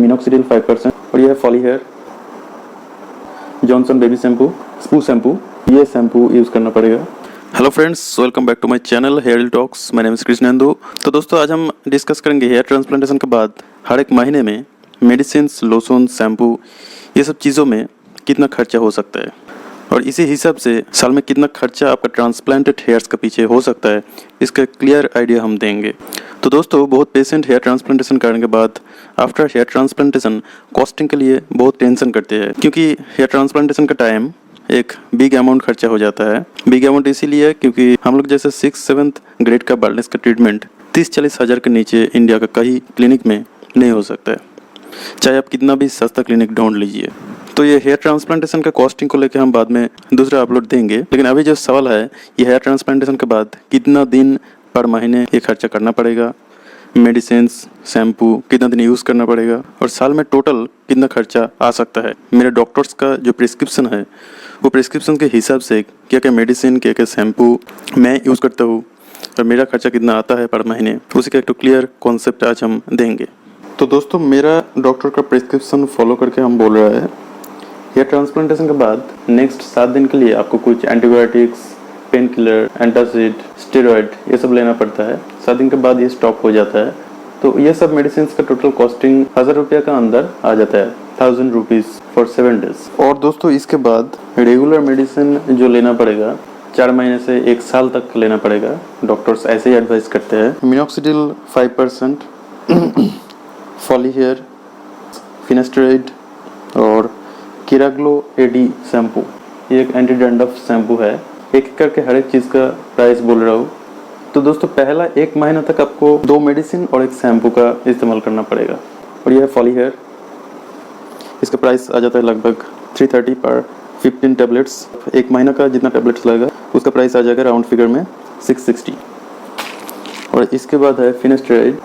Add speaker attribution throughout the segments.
Speaker 1: Minoxidil 5%, और ये है Follihair, Johnson baby shampoo, स्पू शैम्पू, ये शैम्पू यूज़ करना पड़ेगा। Hello friends, welcome back to my channel hair talks. My name is Krishnendu. तो दोस्तों, आज हम डिस्कस करेंगे हेयर ट्रांसप्लांटेशन के बाद हर एक महीने में मेडिसिन, लोशन, शैम्पू, ये सब चीज़ों में कितना खर्चा हो सकता है, और इसी हिसाब से साल में कितना खर्चा आपका ट्रांसप्लांटेड हेयर्स के पीछे हो सकता है, इसका क्लियर आइडिया हम देंगे। तो दोस्तों, बहुत पेशेंट हेयर ट्रांसप्लांटेशन करने के बाद आफ्टर हेयर ट्रांसप्लांटेशन कॉस्टिंग के लिए बहुत टेंशन करते हैं, क्योंकि हेयर ट्रांसप्लांटेशन का टाइम एक बिग अमाउंट खर्चा हो जाता है। बिग अमाउंट इसीलिए है क्योंकि हम लोग जैसे 6-7 ग्रेड का बाल्डनेस का ट्रीटमेंट 30-40 हज़ार के नीचे इंडिया का कहीं क्लिनिक में नहीं हो सकता है, चाहे आप कितना भी सस्ता क्लिनिक ढूंढ लीजिए। तो ये हेयर ट्रांसप्लांटेशन का कॉस्टिंग को लेकर हम बाद में दूसरा अपलोड देंगे, लेकिन अभी जो सवाल है, ये हेयर ट्रांसप्लांटेशन के बाद कितना दिन पर महीने ये खर्चा करना पड़ेगा, मेडिसिन, शैम्पू कितना दिन यूज़ करना पड़ेगा, और साल में टोटल कितना खर्चा आ सकता है। मेरे डॉक्टर्स का जो प्रिस्क्रिप्शन है, वो प्रिस्क्रिप्शन के हिसाब से क्या क्या मेडिसिन, क्या क्या शैम्पू मैं यूज़ करता हूँ और मेरा खर्चा कितना आता है पर महीने, उसी का एक तो क्लियर कॉन्सेप्ट आज हम देंगे। तो दोस्तों, मेरा डॉक्टर का प्रिस्क्रिप्शन फॉलो करके हम बोल रहा है, हेयर ट्रांसप्लांटेशन के बाद नेक्स्ट 7 दिन के लिए आपको कुछ antibiotics, pain killer, antacid, steroid ये सब लेना पड़ता है। 7 दिन के बाद ये स्टॉप हो जाता है। तो ये सब मेडिसिन का टोटल कॉस्टिंग 1000 रुपये का अंदर आ जाता है, 1000 रुपीज़ फॉर 7 डेज। और दोस्तों, इसके बाद रेगुलर मेडिसिन जो लेना पड़ेगा 4 महीने से 1 साल तक लेना पड़ेगा, डॉक्टर्स ऐसे ही एडवाइस करते हैं। मिनॉक्सिडिल 5%, फॉली हेयर, फिनेस्टेराइड और किराग्लो एडी शैम्पू, ये एक एंटी डैंड्रफ शैम्पू है। एक करके हर एक चीज़ का प्राइस बोल रहा हूँ। तो दोस्तों, पहला 1 महीना तक आपको 2 मेडिसिन और 1 शैम्पू का इस्तेमाल करना पड़ेगा। और ये है फॉली हेयर, इसका प्राइस आ जाता है लगभग 330 पर 15 टैबलेट्स। 1 महीना का जितना टैबलेट्स लगेगा उसका प्राइस आ जाएगा राउंड फिगर में 660। और इसके बाद है फिनेस्टेराइड,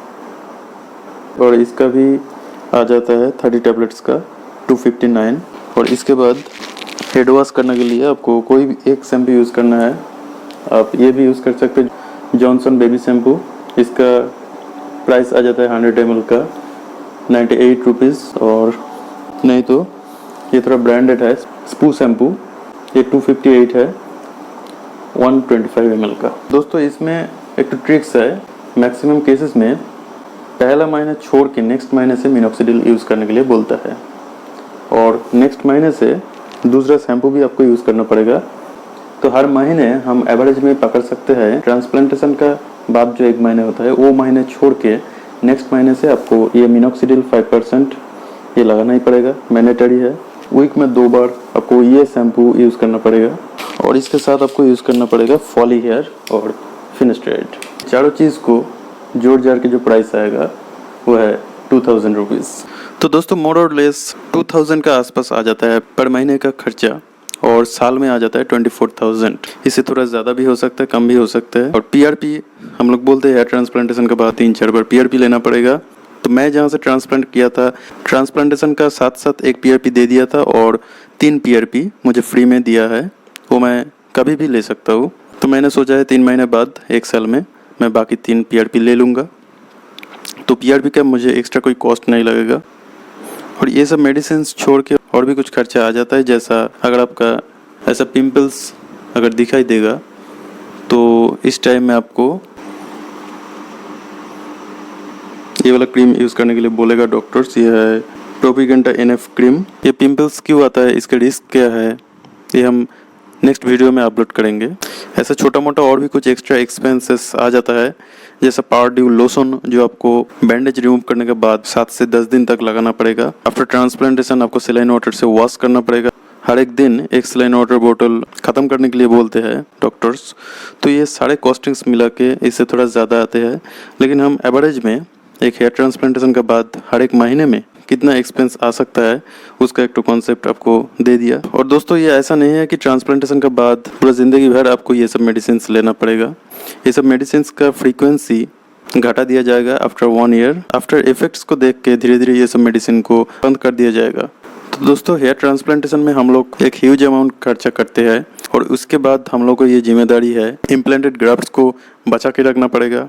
Speaker 1: और इसका भी आ जाता है 30 टैबलेट्स का 259। और इसके बाद हेड वॉश करने के लिए आपको कोई भी एक शैम्पू यूज़ करना है। आप ये भी यूज़ कर सकते हैं, जॉनसन बेबी शैम्पू, इसका प्राइस आ जाता है 100 ml का 98 रुपीज़। और नहीं तो ये थोड़ा ब्रांडेड है, स्पू शैम्पू, ये 258 है 125 ml का। दोस्तों, इसमें एक तो ट्रिक्स है, मैक्सिमम केसेस में पहला महीना छोड़ के नेक्स्ट महीने से मिनॉक्सिडिल यूज़ करने के लिए बोलता है, और नेक्स्ट महीने से दूसरा शैम्पू भी आपको यूज़ करना पड़ेगा। तो हर महीने हम एवरेज में पकड़ सकते हैं, ट्रांसप्लांटेशन का बाद जो 1 महीने होता है वो महीने छोड़ के नेक्स्ट महीने से आपको ये मिनॉक्सिडिल 5% ये लगाना ही पड़ेगा, मैंडेटरी है। वीक में 2 बार आपको ये शैम्पू यूज़ करना पड़ेगा, और इसके साथ आपको यूज़ करना पड़ेगा फॉली हेयर और फिनेस्टेराइड। चारों चीज़ को जोड़ जाड़ के जो प्राइस आएगा वो है 2000 रुपीज़। तो दोस्तों, मोर और लेस 2000 का आसपास आ जाता है पर महीने का खर्चा, और साल में आ जाता है 24,000। इससे थोड़ा ज़्यादा भी हो सकता है, कम भी हो सकता है। और पीआरपी हम लोग बोलते हैं, हेयर ट्रांसप्लांटेशन के बाद 3-4 बार पीआरपी लेना पड़ेगा। तो मैं जहाँ से ट्रांसप्लांट किया था, ट्रांसप्लांटेशन का साथ साथ एक पीआरपी दे दिया था, और 3 पीआरपी मुझे फ्री में दिया है, वो मैं कभी भी ले सकता हूँ। तो मैंने सोचा है 3 महीने बाद 1 साल में मैं बाकी 3 पीआरपी ले लूँगा। तो पीआरपी का मुझे एक्स्ट्रा कोई कॉस्ट नहीं लगेगा। और ये सब मेडिसिन छोड़ के और भी कुछ खर्चा आ जाता है, जैसा अगर आपका ऐसा पिंपल्स अगर दिखाई देगा तो इस टाइम में आपको ये वाला क्रीम यूज़ करने के लिए बोलेगा डॉक्टर्स। ये है प्रोपिगेंटा NF क्रीम। ये पिंपल्स क्यों आता है, इसका रिस्क क्या है, ये हम नेक्स्ट वीडियो में अपलोड करेंगे। ऐसा छोटा मोटा और भी कुछ एक्स्ट्रा एक्सपेंसेस आ जाता है, जैसा पावर ड्यू लोशन जो आपको बैंडेज रिमूव करने के बाद 7 से 10 दिन तक लगाना पड़ेगा। आफ्टर ट्रांसप्लांटेशन आपको सलाइन वाटर से वॉश करना पड़ेगा। हर एक दिन एक सलाइन वाटर बोतल ख़त्म करने के लिए बोलते हैं डॉक्टर्स। तो ये सारे कॉस्टिंग्स मिला के इससे थोड़ा ज़्यादा आते हैं, लेकिन हम एवरेज में एक हेयर ट्रांसप्लांटेशन के बाद हर एक महीने में कितना एक्सपेंस आ सकता है उसका एक तो कॉन्सेप्ट आपको दे दिया। और दोस्तों, ये ऐसा नहीं है कि ट्रांसप्लांटेशन के बाद पूरा ज़िंदगी भर आपको ये सब मेडिसिन लेना पड़ेगा। ये सब मेडिसिन का फ्रीक्वेंसी घटा दिया जाएगा आफ्टर 1 ईयर। आफ्टर इफेक्ट्स को देख के धीरे धीरे ये सब मेडिसिन को बंद कर दिया जाएगा। तो दोस्तों, हेयर ट्रांसप्लांटेशन में हम लोग एक ह्यूज अमाउंट खर्चा करते हैं, और उसके बाद हम लोग को ये जिम्मेदारी है इम्प्लांटेड ग्राफ्ट्स को बचा के रखना पड़ेगा।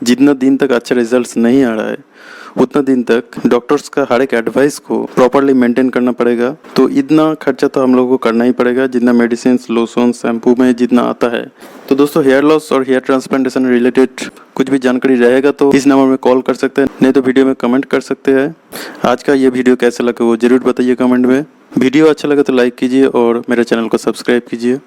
Speaker 1: जितना दिन तक अच्छा रिजल्ट्स नहीं आ रहा है उतना दिन तक डॉक्टर्स का हर एक एडवाइस को प्रॉपरली मेंटेन करना पड़ेगा। तो इतना खर्चा तो हम लोगों को करना ही पड़ेगा जितना मेडिसिन, लोशन, शैम्पू में जितना आता है। तो दोस्तों हेयर लॉस और हेयर ट्रांसप्लांटेशन रिलेटेड कुछ भी जानकारी रहेगा तो इस नंबर में कॉल कर सकते हैं, नहीं तो वीडियो में कमेंट कर सकते हैं। आज का ये वीडियो कैसा लगा वो जरूर बताइए कमेंट में। वीडियो अच्छा लगा तो लाइक कीजिए और मेरे चैनल को सब्सक्राइब कीजिए।